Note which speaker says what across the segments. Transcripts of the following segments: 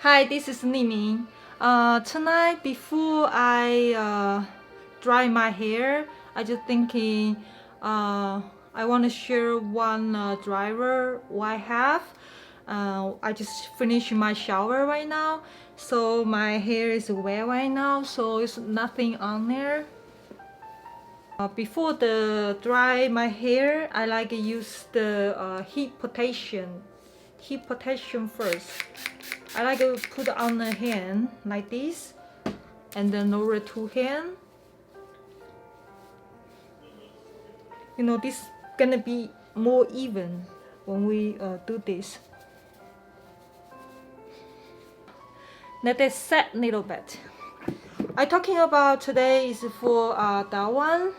Speaker 1: Hi, this is Nimi. Tonight, before I dry my hair, I just thinking I want to share one driver what I have. I just finished my shower right now, so my hair is wet right now, so it's nothing on there. Before the dry my hair, I like to use the heat protection first. I like to put on the hand like this, and then over two hand. You know, this gonna be more even when we do this. Let it set a little bit. I talking about today is for that one.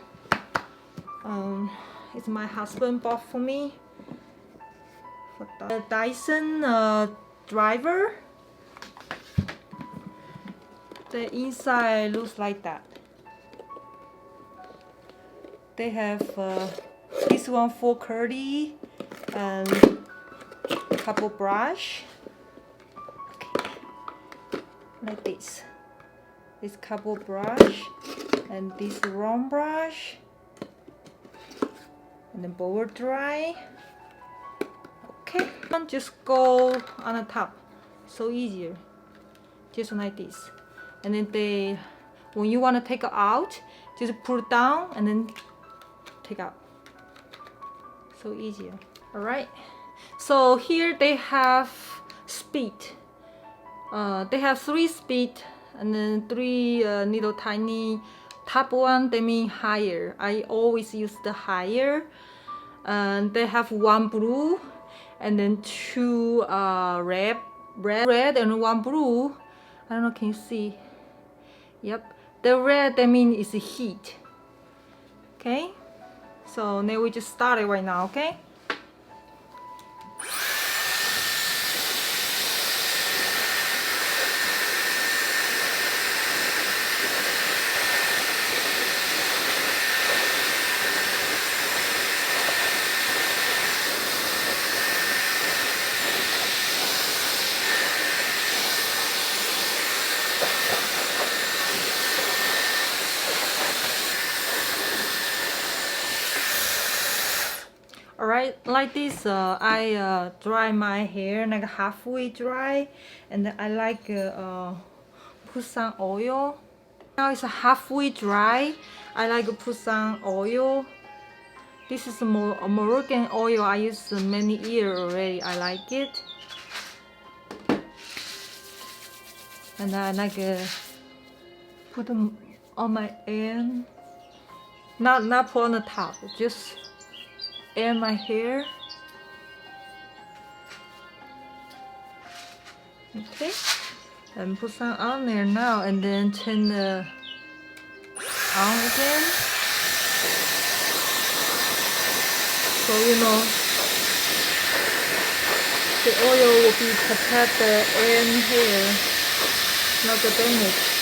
Speaker 1: It's my husband bought for me. For the Dyson driver. The inside looks like that. They have this one for curly and couple brush. Okay. Like this. This couple brush and this round brush. And then blower dry. Okay. And just go on the top. So easier. Just like this. And then when you want to take it out, just pull it down and then take out. So easier. Alright. So here they have speed. They have 3 speed and then 3 little tiny. Top one they mean higher. I always use the higher. And they have 1 blue and then 2 red and 1 blue. I don't know, can you see? Yep, the red that means is heat. Okay, so now we just start it right now. Okay. Alright, like this, I dry my hair like halfway dry, and then I like put some oil. Now it's halfway dry. I like to put some oil. This is a Moroccan oil. I use many years already. I like it, and I like put them on my end. Not put on the top, just and my hair. Okay, and put some on there now, and then turn the on again. So you know the oil will be protect the end hair, not the damage.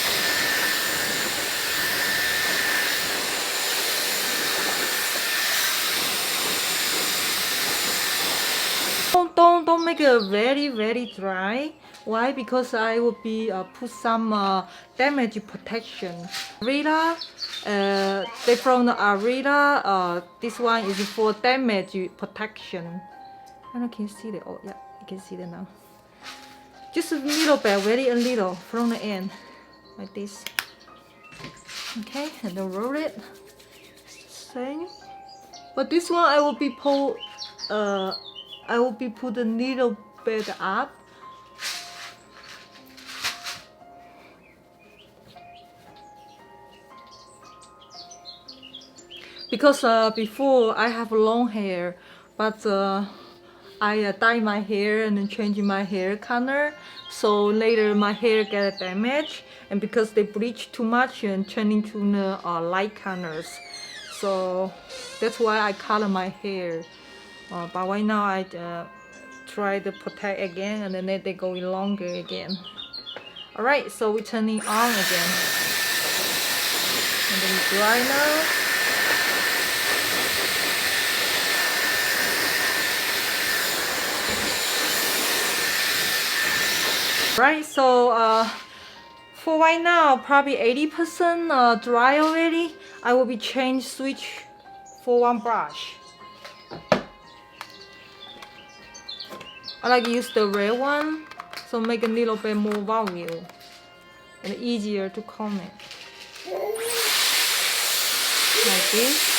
Speaker 1: Don't make it very dry. Why? Because I will be put some damage protection. Aveda, they from the Aveda. This one is for damage protection. I don't know, can you see it? Oh yeah, you can see it now. Just a little bit, very a little from the end, like this. Okay, and then roll it. Same. But this one I will be put a little bit up. Because before I have long hair, but I dye my hair and then change my hair color. So later my hair get damaged, and because they bleach too much and turn into light colors. So that's why I color my hair. But right now I try to protect again, and then they go longer again. Alright, so we turn it on again. And then we dry now. Right, so for right now, probably 80% dry already. I will be switch for one brush. I like to use the red one, so make a little bit more volume and easier to comb it. Like this.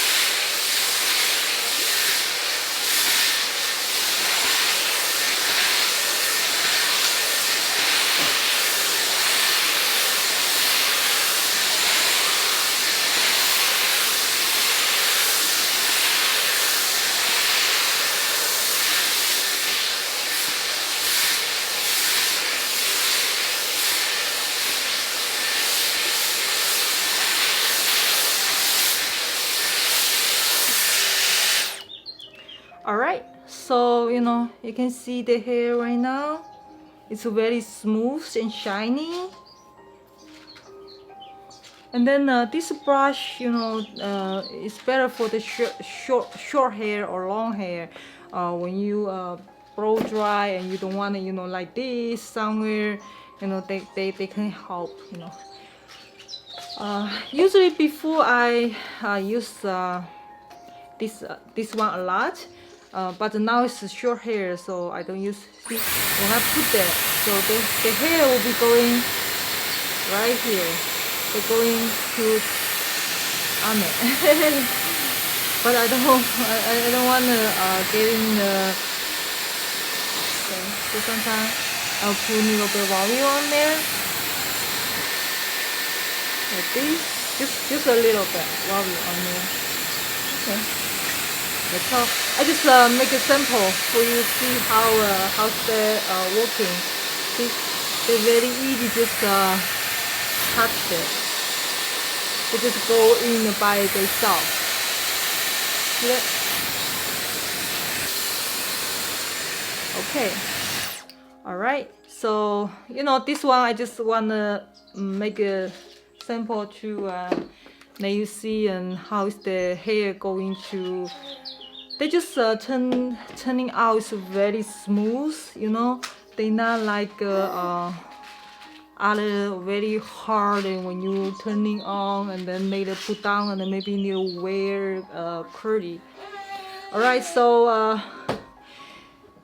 Speaker 1: Alright, so you can see the hair right now. It's very smooth and shiny. And then this brush, is better for the short hair or long hair. When you blow dry and you don't want it, like this somewhere, they can help. Usually before I use this one a lot. But now it's short hair, so I don't use this. When I put that, so the hair will be going right here. They're going to on it. But I don't want to get in the. Okay, so sometimes I'll put a little bit of volume on there, like this. Just a little bit volume on there. Okay. That's all. I just make a sample for you to see how's the working. See, they're very easy. Just touch it. They just go in by themselves. See that? Okay. All right. So this one I just wanna make a sample to let you see and how is the hair going to. They just turning out is very smooth, They not like other very hard, and when you turning on and then later put down and then maybe you wear curly. All right, so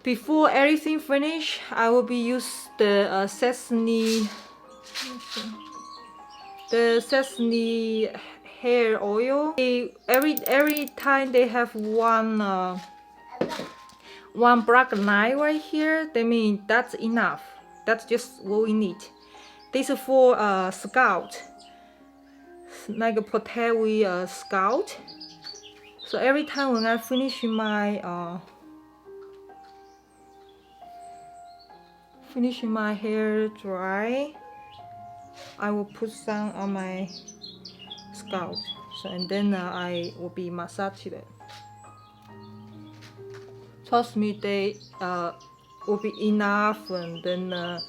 Speaker 1: before everything finish, I will be use the sesame hair oil. Every time they have one black line right here, that means that's enough. That's just what we need. This is for scalp, like a protect with scalp. So every time when I finish my hair dry, I will put some on my scalp. So and then I will be massaging it. Trust me, they will be enough, and then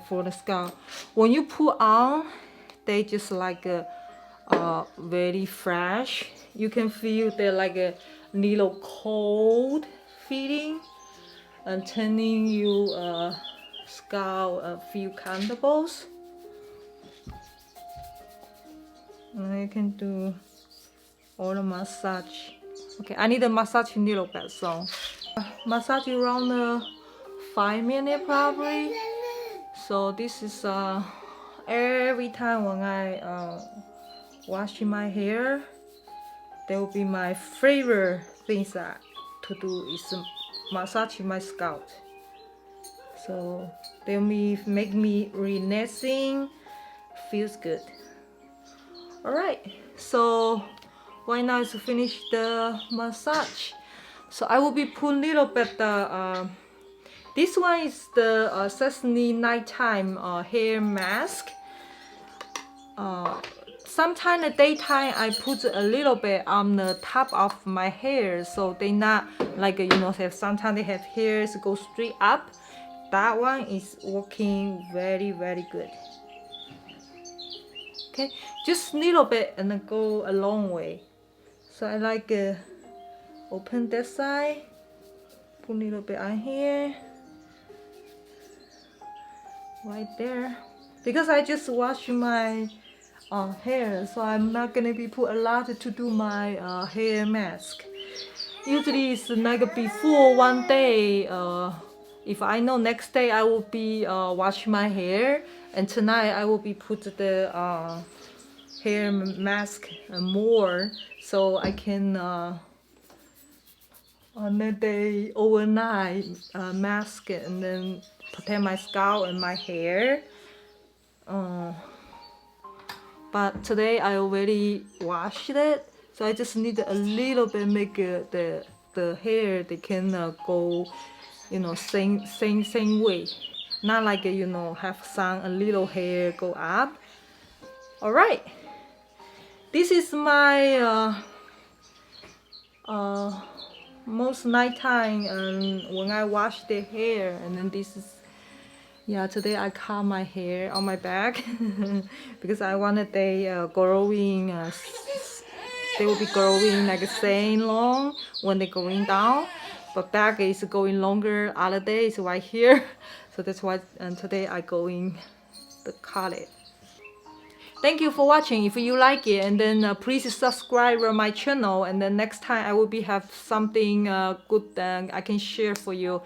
Speaker 1: for the scalp. When you put on, they just like very fresh. You can feel they're like a little cold feeling and turning you scalp feel comfortable. And you can do all the massage. Okay, I need to massage a little bit, so massage around 5 minutes probably. So this is every time when I wash my hair, that will be my favorite things to do is massage my scalp. So they make me relaxing, feels good. Alright, so right now is to finish the massage. So I will be putting a little bit this one is the Sisley nighttime hair mask. Sometimes in the daytime I put a little bit on the top of my hair, so they not like sometimes they have hairs go straight up. That one is working very good. Okay, just a little bit and then go a long way. So I like open that side, put a little bit on here, right there. Because I just wash my hair, so I'm not gonna be put a lot to do my hair mask. Usually it's like before one day. If I know next day I will be wash my hair, and tonight I will be put the hair mask more, so I can on the day overnight mask it and then protect my scalp and my hair. But today I already washed it, so I just need a little bit make the hair they can go, you know, same way, not like you know have some a little hair go up. All right, this is my most nighttime when I wash the hair, and then this is. Yeah, today I cut my hair on my back because I wanted they growing. They will be growing like same long when they're going down, but back is going longer. Other days right here, so that's why today I going to cut it. Thank you for watching. If you like it, and then please subscribe my channel, and then next time I will be have something good that I can share for you.